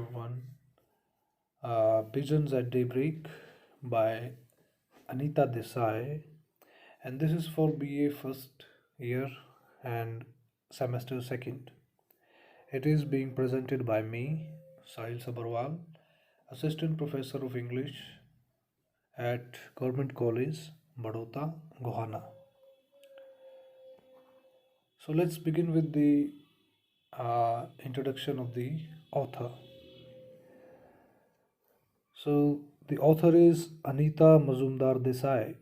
everyone. Pigeons at Daybreak by Anita Desai, and this is for BA first year and semester second. It is being presented by me, Sahil Sabarwal, Assistant Professor of English at Government College, Badota, Gohana. So let's begin with the introduction of the author. So the author is Anita Mazumdar Desai,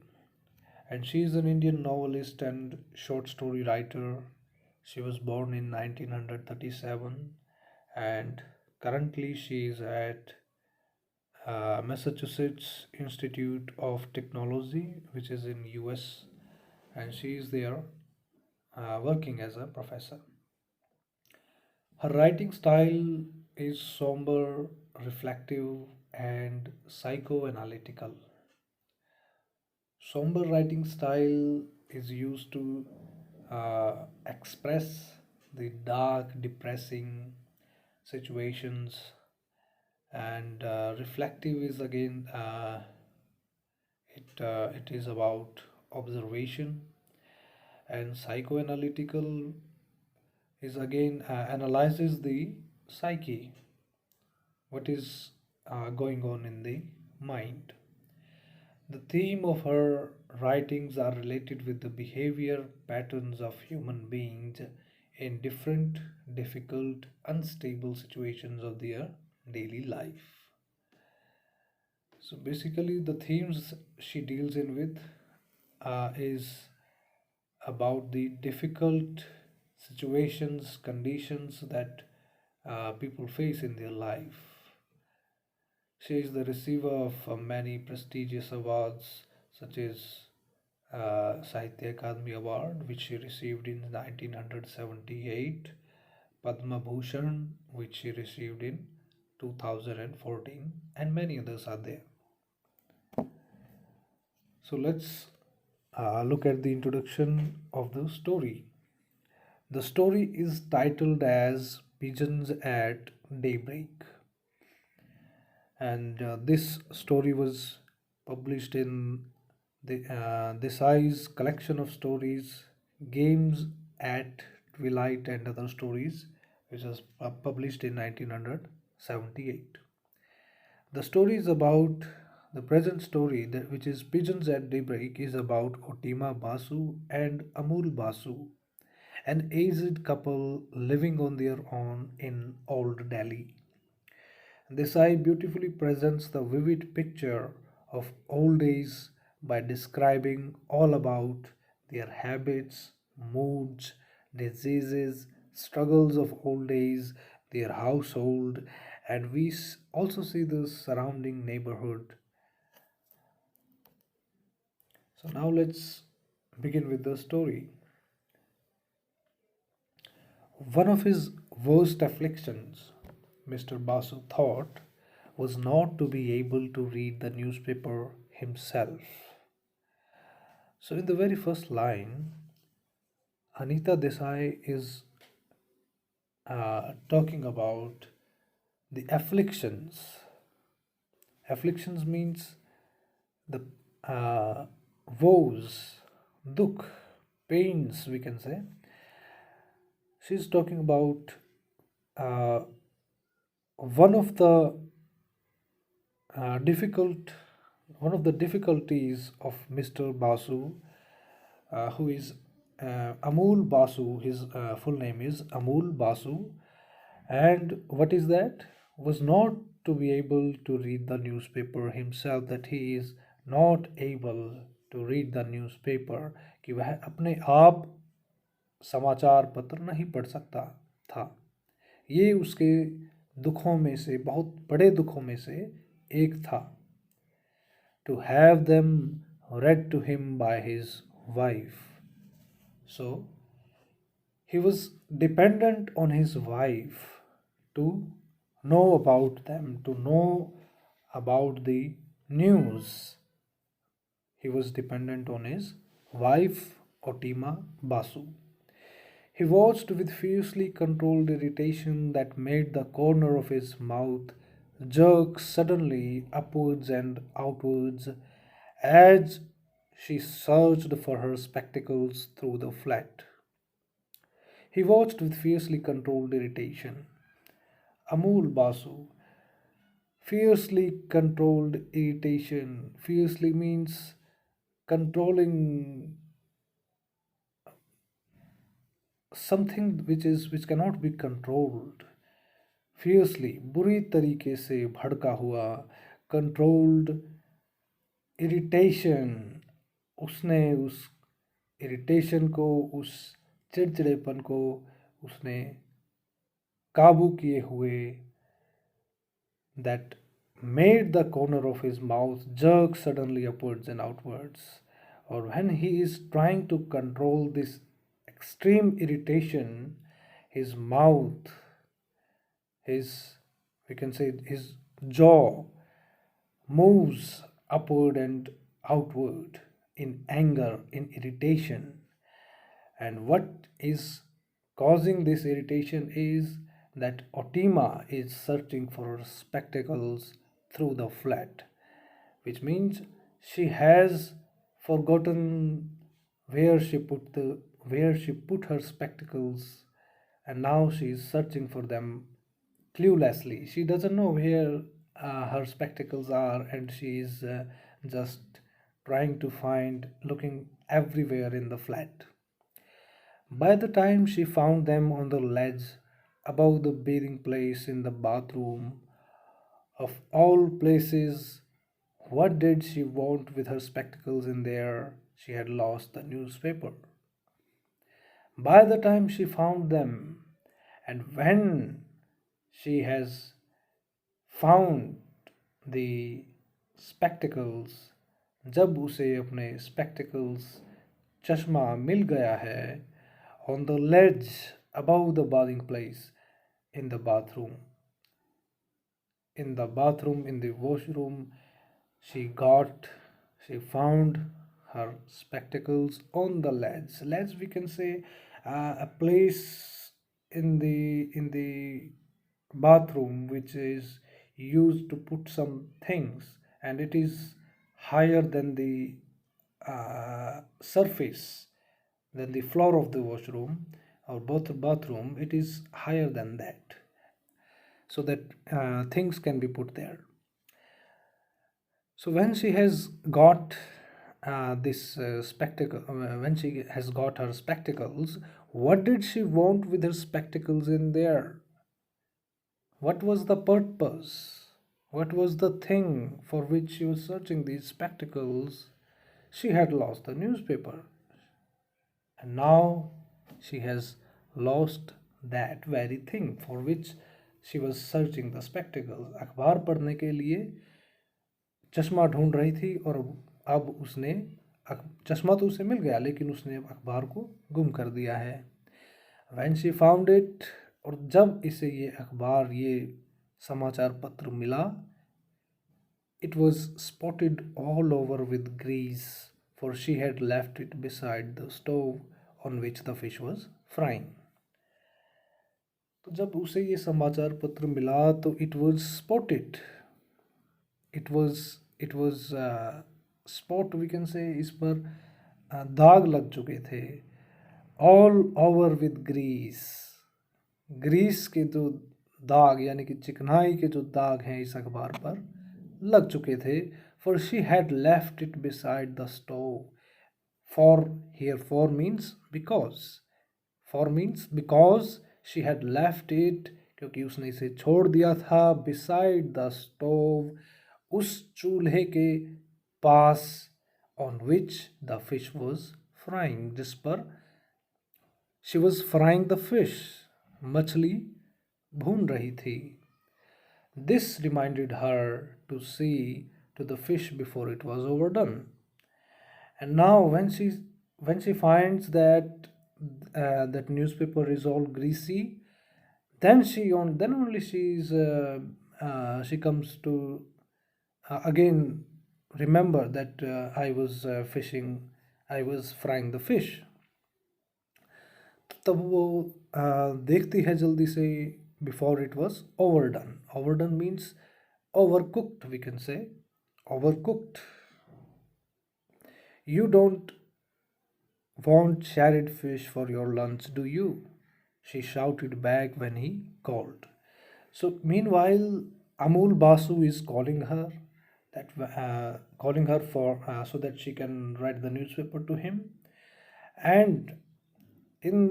and she is an Indian novelist and short story writer. She was born in 1937, and currently she is at Massachusetts Institute of Technology, which is in US, and she is there working as a professor. Her writing style is somber, reflective, and psychoanalytical. Somber writing style is used to express the dark, depressing situations, and reflective is again it is about observation, and psychoanalytical is again analyzes the psyche, what is going on in the mind. The theme of her writings are related with the behavior patterns of human beings in different, difficult, unstable situations of their daily life. So basically, the themes she deals in with is about the difficult situations, conditions that people face in their life. She is the receiver of many prestigious awards, such as Sahitya Akademi Award, which she received in 1978, Padma Bhushan, which she received in 2014, and many others are there. So let's look at the introduction of the story. The story is titled as Pigeons at Daybreak, and this story was published in the Desai's collection of stories, Games at Twilight and Other Stories, which was published in 1978. The story is about the present story, that which is Pigeons at Daybreak, is about Otima Basu and Amul Basu, an aged couple living on their own in Old Delhi. Desai beautifully presents the vivid picture of old days by describing all about their habits, moods, diseases, struggles of old days, their household, and we also see the surrounding neighborhood. So now let's begin with the story. One of his worst afflictions, Mr. Basu thought, was not to be able to read the newspaper himself. So, in the very first line, Anita Desai is talking about the afflictions. Afflictions means the woes, dukh, pains, we can say. She's talking about uh, one of the difficult one of the difficulties of Mr. Basu, who is Amul Basu. His full name is Amul Basu, and what is that? Was not to be able to read the newspaper himself. That he is not able to read the newspaper, कि वह अपने आप समाचार पत्र नहीं पढ़ सकता था. ये उसके दुखों में से, बहुत बड़े दुखों में से एक था. To have them read to him by his wife. So he was dependent on his wife to know about them, to know about the news. He was dependent on his wife, Otima Basu. He watched with fiercely controlled irritation that made the corner of his mouth jerk suddenly upwards and outwards as she searched for her spectacles through the flat. He watched with fiercely controlled irritation. Amul Basu. Fiercely controlled irritation. Fiercely means controlling something which cannot be controlled. Fiercely बुरी तरीके से भड़का हुआ controlled irritation. उसने उस irritation को, उस चिड़चिड़ेपन को उसने काबू किए हुए, that made the corner of his mouth jerk suddenly upwards and outwards. Or when he is trying to control this extreme irritation, his mouth, his, we can say, his jaw moves upward and outward in anger, in irritation. And what is causing this irritation is that Otima is searching for her spectacles through the flat, which means she has forgotten where she put her spectacles, and now she is searching for them cluelessly. She doesn't know where her spectacles are, and she is just trying to find, looking everywhere in the flat. By the time she found them on the ledge above the bathing place in the bathroom, of all places, what did she want with her spectacles in there? She had lost the newspaper. By the time she found them, and when she has found the spectacles, जब उसे अपने spectacles चश्मा मिल गया है, on the ledge above the bathing place in the bathroom, in the washroom, she found her spectacles on the ledge. Ledge, we can say, a place in the bathroom which is used to put some things, and it is higher than the surface, than the floor of the washroom or bathroom. It is higher than that, so that things can be put there. So when she has got this spectacle, when she has got her spectacles, what did she want with her spectacles in there? What was the purpose? What was the thing for which she was searching these spectacles? She had lost the newspaper, and now she has lost that very thing for which she was searching the spectacles. अखबार पढ़ने के लिए चश्मा ढूंढ रही थी, और अब उसने चश्मा तो उसे मिल गया, लेकिन उसने अखबार को गुम कर दिया है. When she found it, और जब इसे ये अखबार, ये समाचार पत्र मिला, it was spotted all over with grease, for she had left it beside the stove on which the fish was frying. तो जब उसे ये समाचार पत्र मिला तो it was spotted, it was spot, we can say, इस पर दाग लग चुके थे. all over with grease, grease के जो दाग, यानी कि चिकनाई के जो दाग हैं इस अखबार पर लग चुके थे. for she had left it beside the stove. for here, for means because, for means because she had left it, क्योंकि उसने इसे छोड़ दिया था, beside the stove, उस चूल्हे के पास, on which the fish was frying, जिस पर she was frying the fish, मछली भून रही थी. This reminded her to see to the fish before it was overdone. And now when she finds that that newspaper is all greasy, then only she comes to again remember that I was frying the fish. तब वो देखती है जल्दी से, before it was overdone. Overdone means overcooked, we can say. Overcooked. You don't want shredded fish for your lunch, do you? She shouted back when he called. So meanwhile, Amul Basu is calling her, that calling her for so that she can write the newspaper to him. And in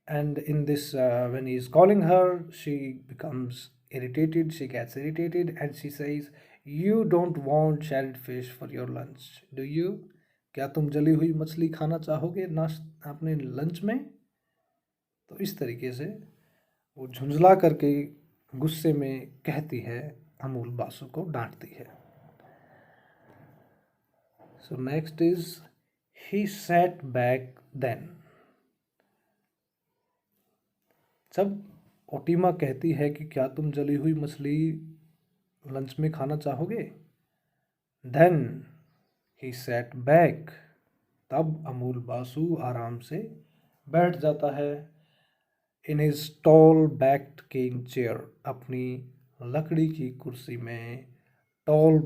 in this, when he is calling her, she becomes irritated. She gets irritated and she says, "You don't want shelled fish for your lunch, do you? क्या तुम जली हुई मछली खाना चाहोगे नाश अपने lunch में?" तो इस तरीके से वो झुंझला करके गुस्से में कहती है, अमूल बासु को डांटती है. So next is he sat back then. जब ओटीमा कहती है कि क्या तुम जली हुई मछली लंच में खाना चाहोगे, देन ही सैट बैक, तब अमूल बासु आराम से बैठ जाता है. In his tall backed cane chair, अपनी लकड़ी की कुर्सी में. टॉल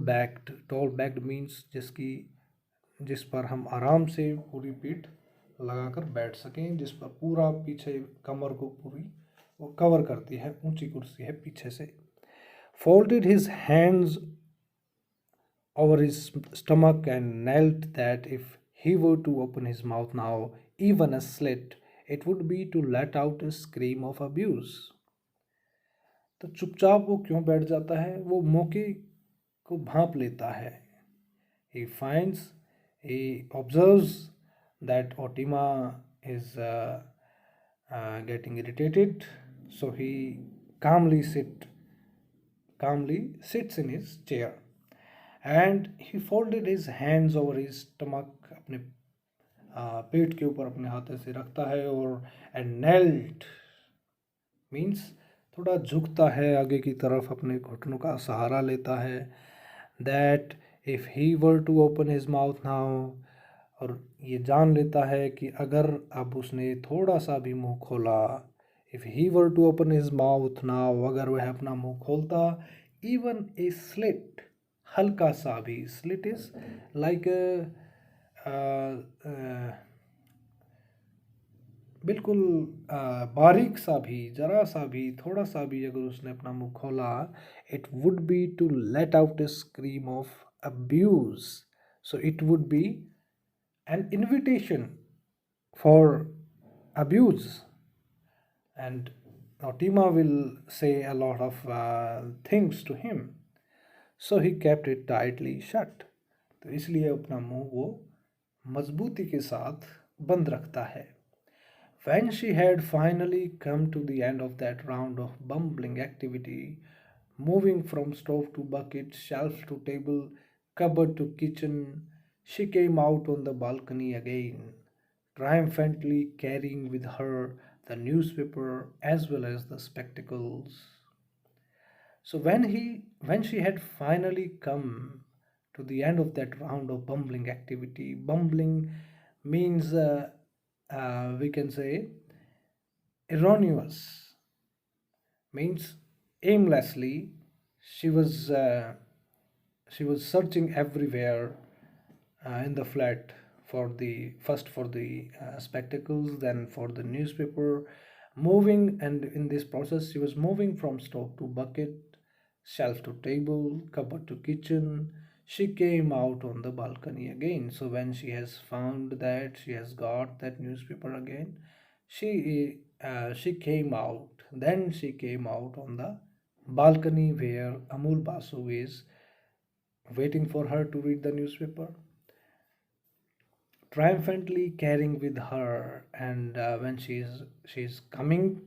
बैक्ड मीन्स जिस पर हम आराम से पूरी पीठ लगाकर बैठ सकें, जिस पर पूरा पीछे कमर को पूरी वो कवर करती है, ऊंची कुर्सी है पीछे से. Folded his hands over his stomach and knelt that if he were to open his mouth now, even a slit, it would be to let out a scream of abuse. तो चुपचाप वो क्यों बैठ जाता है? वो मौके को भांप लेता है. He observes that Otima is getting irritated, so he calmly sits in his chair. And he folded his hands over his stomach, अपने पेट के ऊपर अपने हाथों से रखता है. और and knelt means थोड़ा झुकता है आगे की तरफ, अपने घुटनों का सहारा लेता है. that if he were to open his mouth now, और ये जान लेता है कि अगर अब उसने थोड़ा सा भी मुंह खोला, if he were to open his mouth now, अगर वह अपना मुंह खोलता, even a slit, हल्का सा भी, स्लिट इज लाइक बिल्कुल बारीक सा भी, जरा सा भी, थोड़ा सा भी अगर उसने अपना मुंह खोला, it would be to let out a scream of abuse. So it would be an invitation for abuse. And Otima will say a lot of things to him. So he kept it tightly shut. तो इसलिए अपना मुंह वो मजबूती के साथ बंद रखता है. When she had finally come to the end of that round of bumbling activity, moving from stove to bucket, shelf to table, cupboard to kitchen, she came out on the balcony again, triumphantly carrying with her the newspaper as well as the spectacles. So when she had finally come to the end of that round of bumbling activity, bumbling means we can say erroneous, means aimlessly. She was uh, she was searching everywhere in the flat for the spectacles, then for the newspaper, moving, and in this process she was moving from stove to bucket, shelf to table, cupboard to kitchen. She came out on the balcony again. So when she has found that she has got that newspaper again, she came out. Then she came out on the balcony where Amul Basu is waiting for her to read the newspaper, triumphantly carrying with her. And when she's coming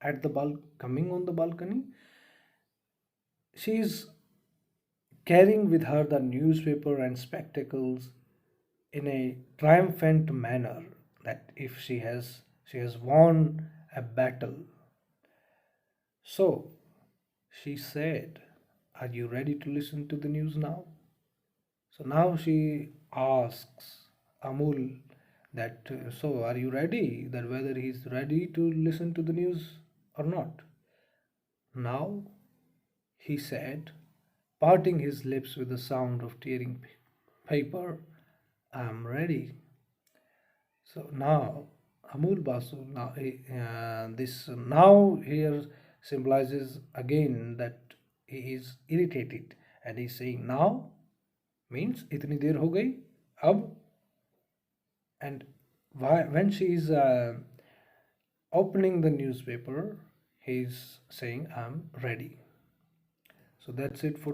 coming on the balcony, she's carrying with her the newspaper and spectacles in a triumphant manner, that if she has won a battle. So she said, "Are you ready to listen to the news now?" So now she asks Amul that so are you ready, that whether he's ready to listen to the news or not. Now he said, parting his lips with the sound of tearing paper, I'm ready. So now Amul Basu, now this now here symbolizes again that he is irritated, and he's saying now means itni der ho gayi ab. And when she is opening the newspaper, he's saying I'm ready. So that's it for